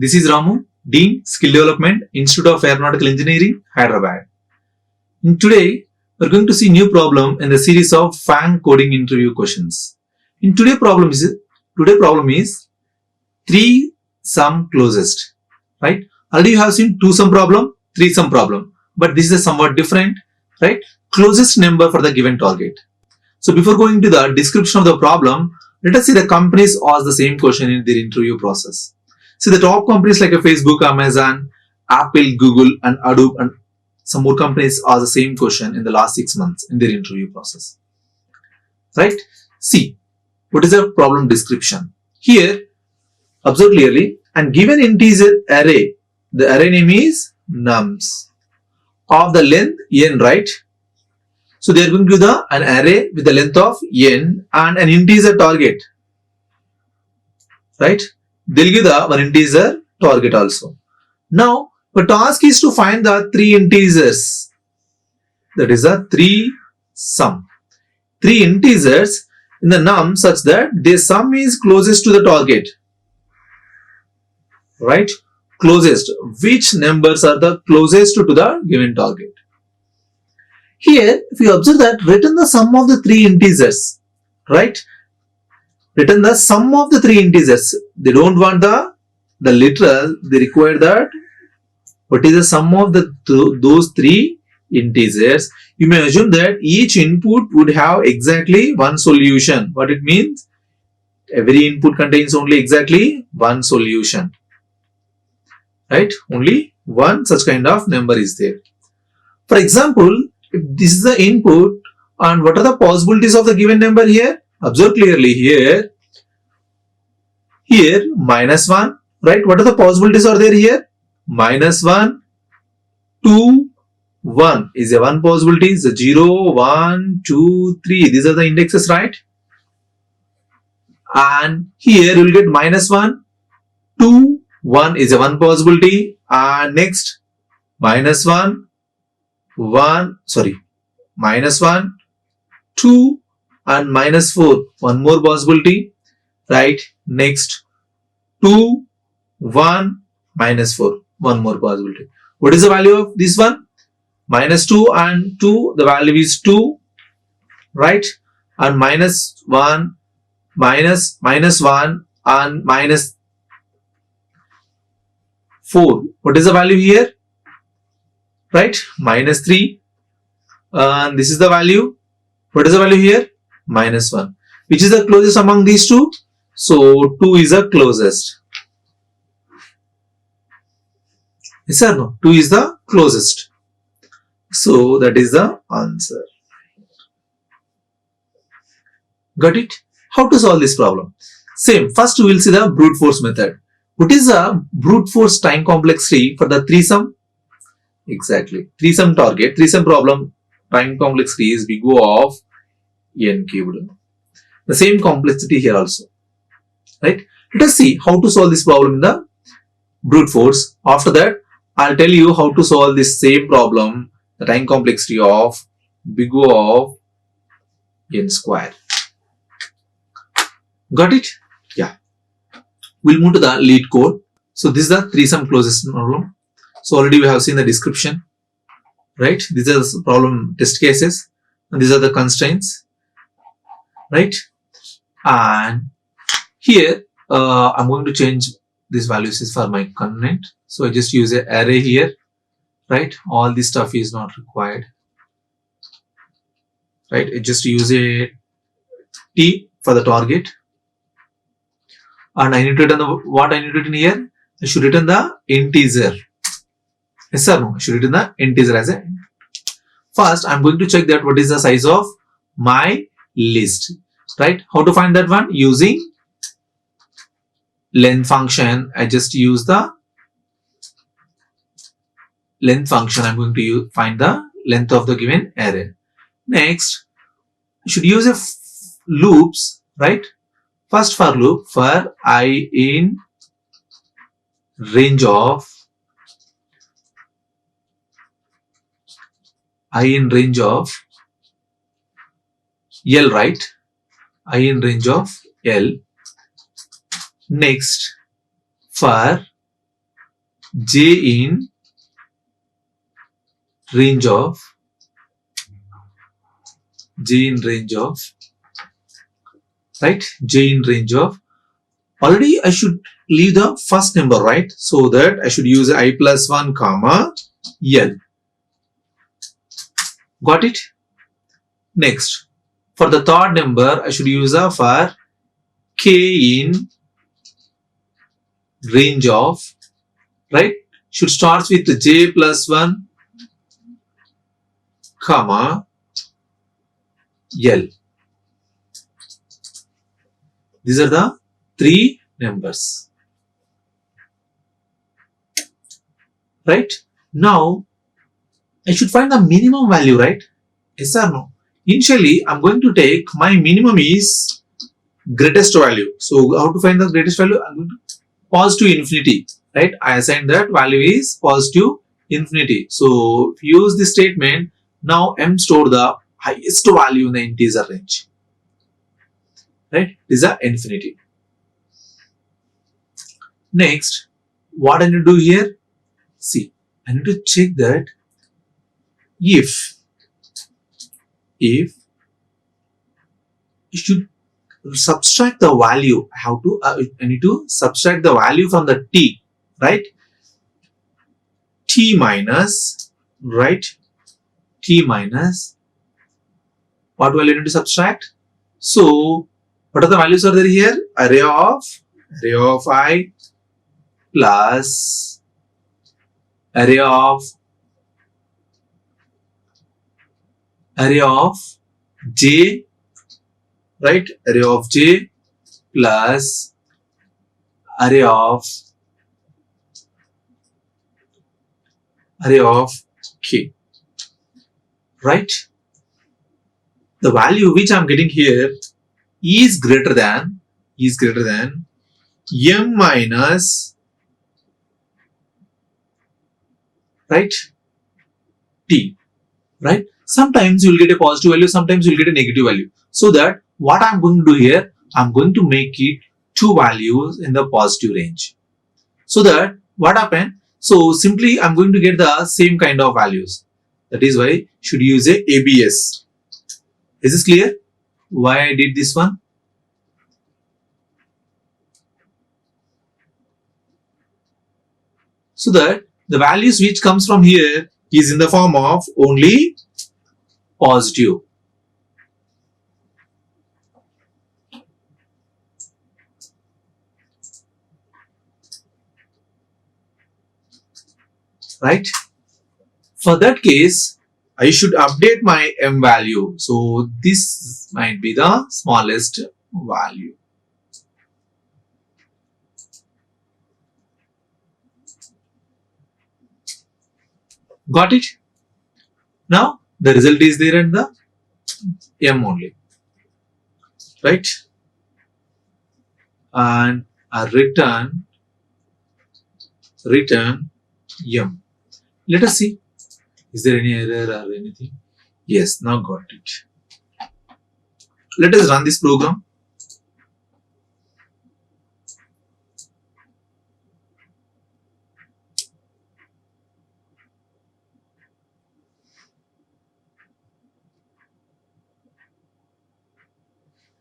This is Ramu, Dean, Skill Development, Institute of Aeronautical Engineering, Hyderabad. Today, we're going to see new problem in the series of FANG coding interview questions. In today's problem is 3 sum closest, right? Already you have seen 2 sum problem, 3 sum problem, but this is somewhat different, right? Closest number for the given target. So before going to the description of the problem, let us see the companies ask the same question in their interview process. See the top companies like Facebook, Amazon, Apple, Google, and Adobe, and some more companies ask the same question in the last 6 months in their interview process. Right? See, what is the problem description? Here, observe clearly, and given integer array, the array name is nums of the length n, right? So they are going to give an array with the length of n and an integer target, right? They'll give one integer target also. Now, the task is to find the 3 integers. That is the 3 sum. 3 integers in the num such that their sum is closest to the target, right? Closest. Which numbers are the closest to the given target? Here, if you observe that, written the sum of the 3 integers, right? Written the sum of the 3 integers. They don't want the literal. They require that. What is the sum of those 3 integers? You may assume that each input would have exactly one solution. What it means? Every input contains only exactly one solution, right? Only one such kind of number is there. For example, if this is the input, and what are the possibilities of the given number here? Observe clearly here. Here, -1, right? What are the possibilities are there here? -1, 2, 1 is a one possibility. Is a 0, 1, 2, 3. These are the indexes, right? And here you will get -1, 2, 1 is a one possibility. And next, -1, 1, sorry, -1, 2, and -4, one more possibility, right? Next, 2, 1, -4, one more possibility. What is the value of this one? -2 and 2, the value is 2, right? And -1, -1 and -4. What is the value here? Right? -3. And this is the value. What is the value here? -1. Which is the closest among these two? So 2 is the closest. Yes or no? 2 is the closest. So that is the answer. Got it? How to solve this problem? Same. First we will see the brute force method. What is the brute force time complexity for the 3 sum? Exactly. 3 sum target, 3 sum problem, time complexity is big O of n cubed. The same complexity here also, right? Let us see how to solve this problem in the brute force. After that, I'll tell you how to solve this same problem, the time complexity of big O of n square. Got it? Yeah. We'll move to the lead code. So this is the 3 sum closest problem. So already we have seen the description, right? These are the problem test cases, and these are the constraints, right? And here I'm going to change these values for my content. So I just use an array here, right? All this stuff is not required, right? I just use a T for the target, and I need to return what I need to return here. I should return the integer. Yes or no? I should return the integer as a. First, I'm going to check that what is the size of my list, right? How to find that one? Using length function. I just use the length function. I'm going to find the length of the given array. Next, I should use a loops, right? First for loop for I in range of L, right? I in range of L. Next, for j in range of right, j in range of, already I should leave the first number, right? So that I should use I plus 1 comma L. Got it? Next, for the third number I should use a for k in range of, right, should start with j plus 1 comma L. These are the three numbers. Right? Now, I should find the minimum value, right? Yes or no? Initially, I'm going to take my minimum is greatest value. So, how to find the greatest value? I'm going to positive infinity, right? I assign that value is positive infinity. So, if you use this statement, now M store the highest value in the integer range. Right? These are infinity. Next, what I need to do here? See, I need to check that if you should subtract the value, I need to subtract the value from the t, right? T minus, right? T minus, what value I need to subtract? So, what are the values are there here? Array of I plus array of j, right? Array of j plus array of k, right? The value which I am getting here is greater than m minus, right, t, right? Sometimes you will get a positive value, sometimes you will get a negative value. So that what I'm going to do here, I'm going to make it two values in the positive range. So that what happened? So simply I'm going to get the same kind of values. That is why should use a ABS. Is this clear? Why I did this one? So that the values which comes from here is in the form of only positive. Right? For that case, I should update my m value. So this might be the smallest value. Got it? Now the result is there at the m only, right? And I return m. Let us see. Is there any error or anything? Yes, now got it. Let us run this program.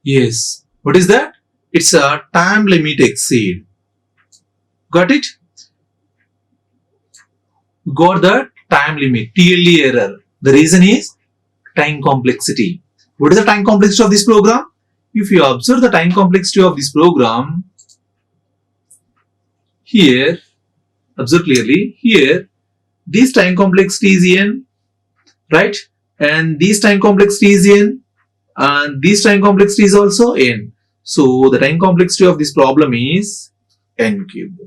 Yes. What is that? It's a time limit exceed. Got it? Got the time limit, TLE error. The reason is time complexity. What is the time complexity of this program? If you observe the time complexity of this program, here, observe clearly, here, this time complexity is n, right? And this time complexity is n, and this time complexity is also n. So the time complexity of this problem is n cube.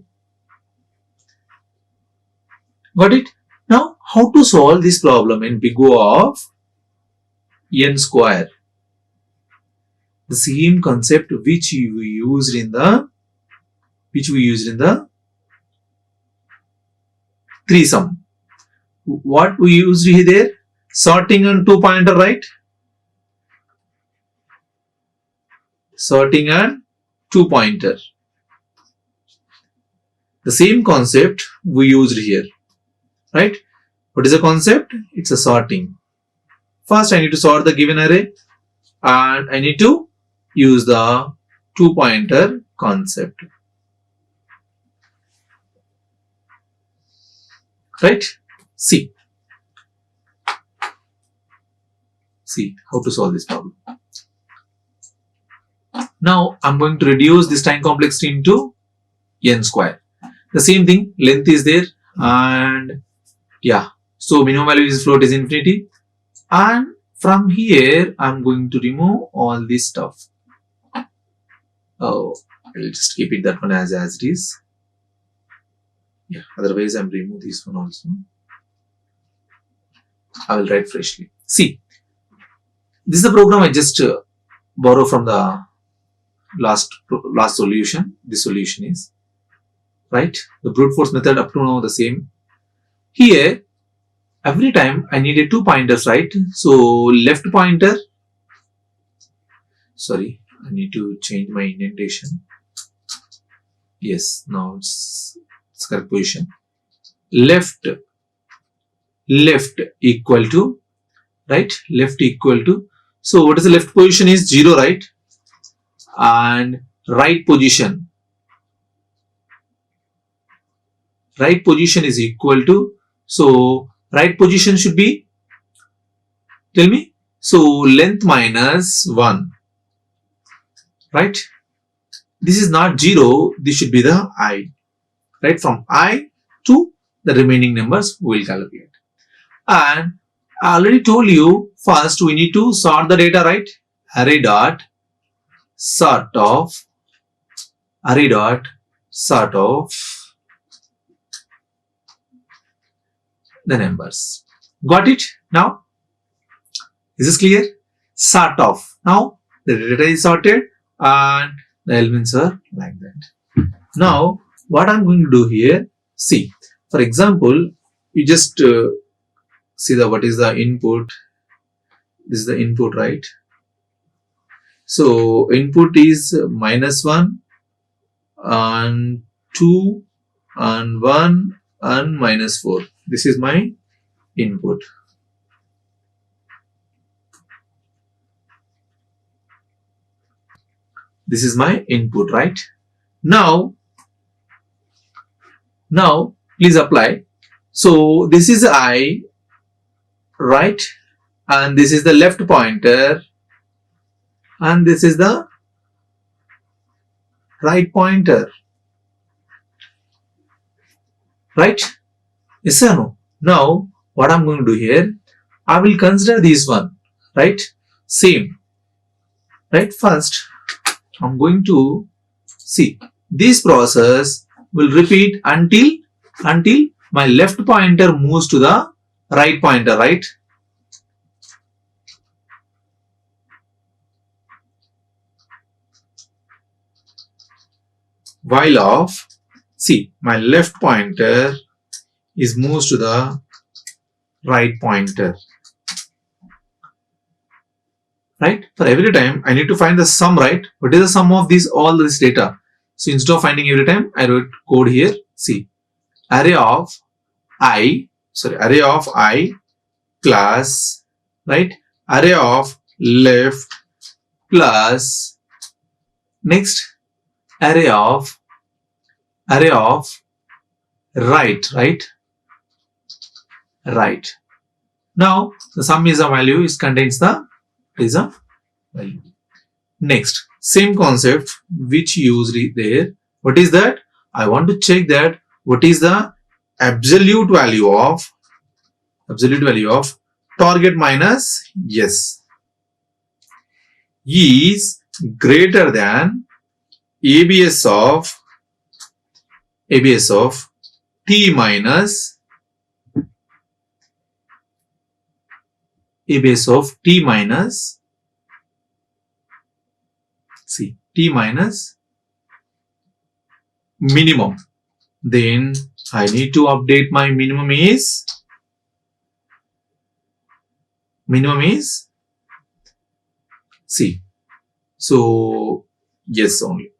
Got it? Now, how to solve this problem in big O of n square? The same concept which we used in the threesome. What we used here there? Sorting and two pointer, right? Sorting and two pointer. the same concept we used here, right? What is the concept? It's a sorting. First, I need to sort the given array and I need to use the two pointer concept, right? See how to solve this problem. Now I'm going to reduce this time complexity into n square. The same thing, length is there, and yeah, so minimum value is float is infinity, and from here I'm going to remove all this stuff. Oh, I'll just keep it that one as it is. Yeah, otherwise I'm remove this one also. I will write freshly. See, this is the program I just borrow from the last solution. This solution is right. The brute force method up to now the same. Here, every time I needed two pointers, right? So left pointer. Sorry, I need to change my indentation. Yes, now it's correct position. Left equal to right. Left equal to. So what is the left position is 0, right? And right position is equal to, so right position should be, tell me, so length minus 1, right? This is not 0, this should be the I, right? From I to the remaining numbers we will calculate. And I already told you, first we need to sort the data, right? Array dot sort of the numbers. Got it? Now, is this clear? Sort of. Now, the data is sorted and the elements are like that. Now, what I'm going to do here, see, for example, you just see what is the input. This is the input, right? So, input is -1 and 2 and 1 and -4. This is my input. This is my input, right? Now please apply. So this is I, right? And this is the left pointer and this is the right pointer, right? Yes or no? Now what I'm going to do here, I will consider this one, right? Same, right? First I'm going to see this process will repeat until my left pointer moves to the right pointer, right? While of, see, my left pointer is moves to the right pointer, right? For every time I need to find the sum, right? What is the sum of all this data? So instead of finding every time, I wrote code here. See, array of I plus, right? Array of left plus next array of right. Now the sum is a value, is contains the is a value. Next, same concept which used there. What is that? I want to check that what is the absolute value of target minus yes is greater than ABS of t minus see t minus minimum. Then I need to update my minimum is C. So yes only.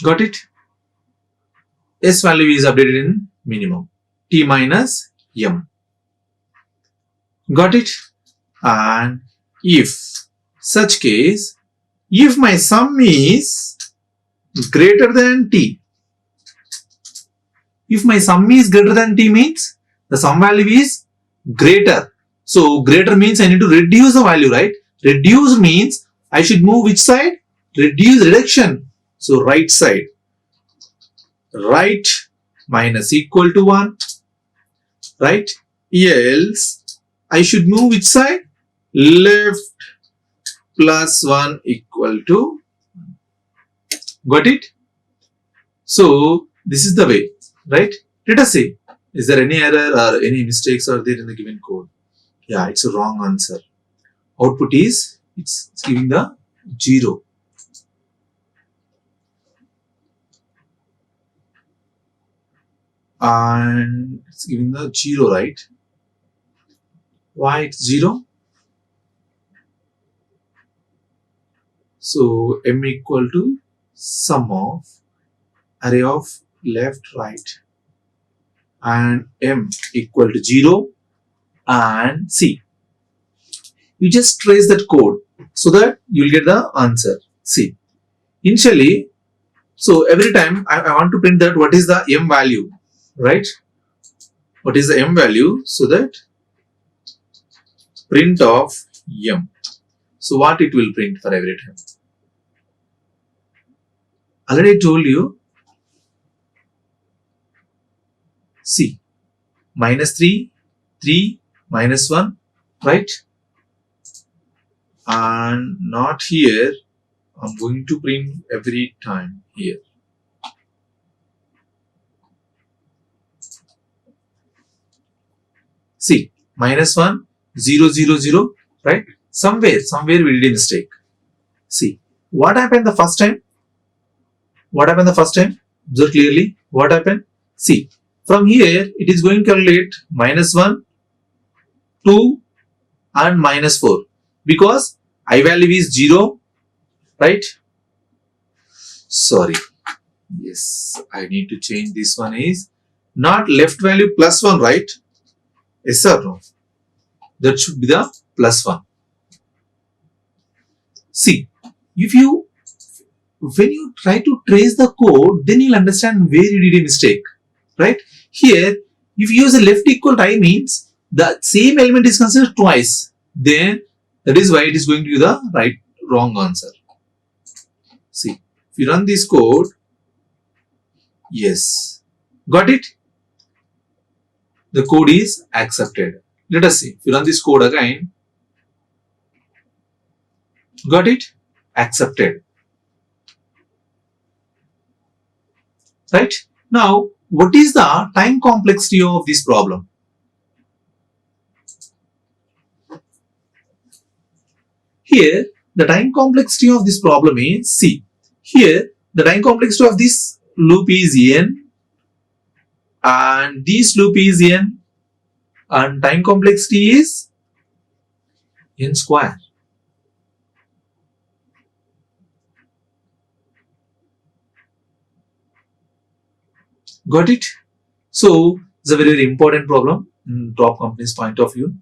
Got it? S value is updated in minimum. T minus M. Got it? And if such case, if my sum is greater than T, if my sum is greater than T means the sum value is greater. So greater means I need to reduce the value, right? Reduce means I should move which side? Reduction. So right side. Right minus equal to 1. Right? Else I should move which side? Left plus 1 equal to. Got it? So this is the way, right? Let us see. Is there any error or any mistakes are there in the given code? Yeah, it's a wrong answer. Output is, it's giving the 0. And it's giving the 0, right? Why it's 0? So M equal to sum of array of left, right, and M equal to 0 and C. You just trace that code so that you will get the answer. See, initially, so every time I want to print that what is the M value, right? What is the M value? So that print of M. So what it will print for every time? Already I told you. See, minus 3, 3, minus 1, right? And not here. I'm going to print every time here. See, minus 1, 0, 0, 0, right? Somewhere we did a mistake. See, what happened the first time? What happened the first time? Observe clearly. What happened? See, from here it is going to calculate minus 1, 2 and minus 4 because I value is 0, right? Sorry. Yes, I need to change this one is not left value plus 1, right? Yes or no? That should be the plus 1. See, when you try to trace the code, then you'll understand where you did a mistake, right? Here, if you use a left equal to I means the same element is considered twice, then that is why it is going to be the wrong answer. See, if you run this code, yes, got it? The code is accepted. Let us see. If you run this code again, got it? Accepted. Right? Now, what is the time complexity of this problem? Here, the time complexity of this problem is C. Here, the time complexity of this loop is n and this loop is n and time complexity is n square. Got it? So, it's a very, very important problem in top company's point of view.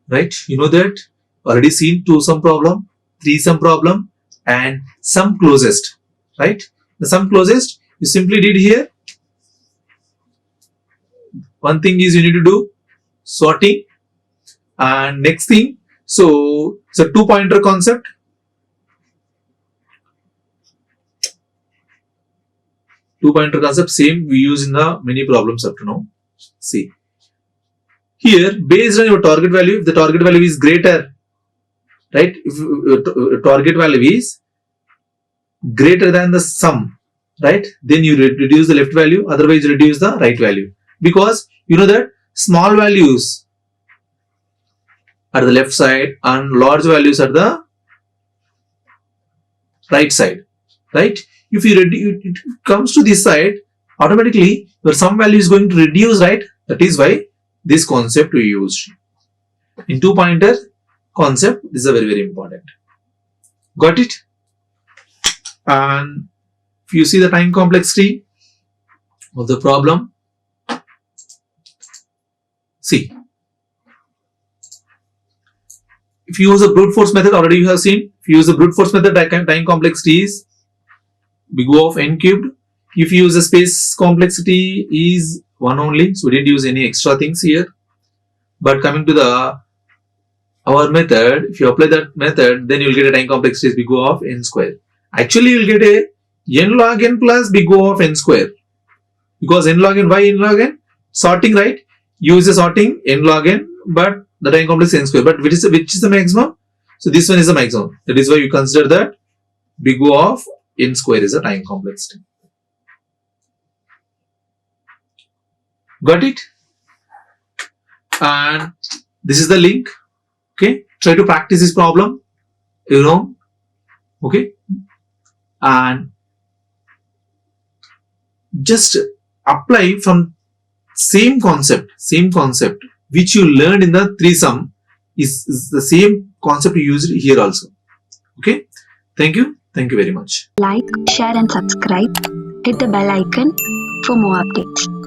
Right? You know that already seen 2 sum problem, 3 sum problem and sum closest. Right? The sum closest you simply did here. One thing is you need to do sorting and next thing, so it's a 2 pointer concept. Two-pointer concept same we use in the many problems up to now. See, here based on your target value, if the target value is greater, right? If target value is greater than the sum, right? Then you reduce the left value, otherwise you reduce the right value. Because you know that small values are the left side and large values are the right side, right? If it comes to this side, automatically your sum value is going to reduce, right? That is why this concept we used. In 2 pointer concept, this is a very, very important. Got it? And if you see the time complexity of the problem, see, if you use a brute force method, already you have seen, if you use a brute force method, time complexity is big O of n cubed. If you use a space complexity is 1 only, so we didn't use any extra things here. But coming to our method, if you apply that method, then you will get a time complexity is big O of n square. Actually, you will get a n log n plus big O of n square, because n log n, why n log n? Sorting, right? Use a sorting n log n, but the time complex n square. But which is the maximum? So this one is the maximum. That is why you consider that big O of n square is a time complexity. Got it? And this is the link. Okay, try to practice this problem. Okay, and just apply from same concept which you learned in the threesome is the same concept you used here also. Okay, thank you very much. Like, share and subscribe. Hit the bell icon for more updates.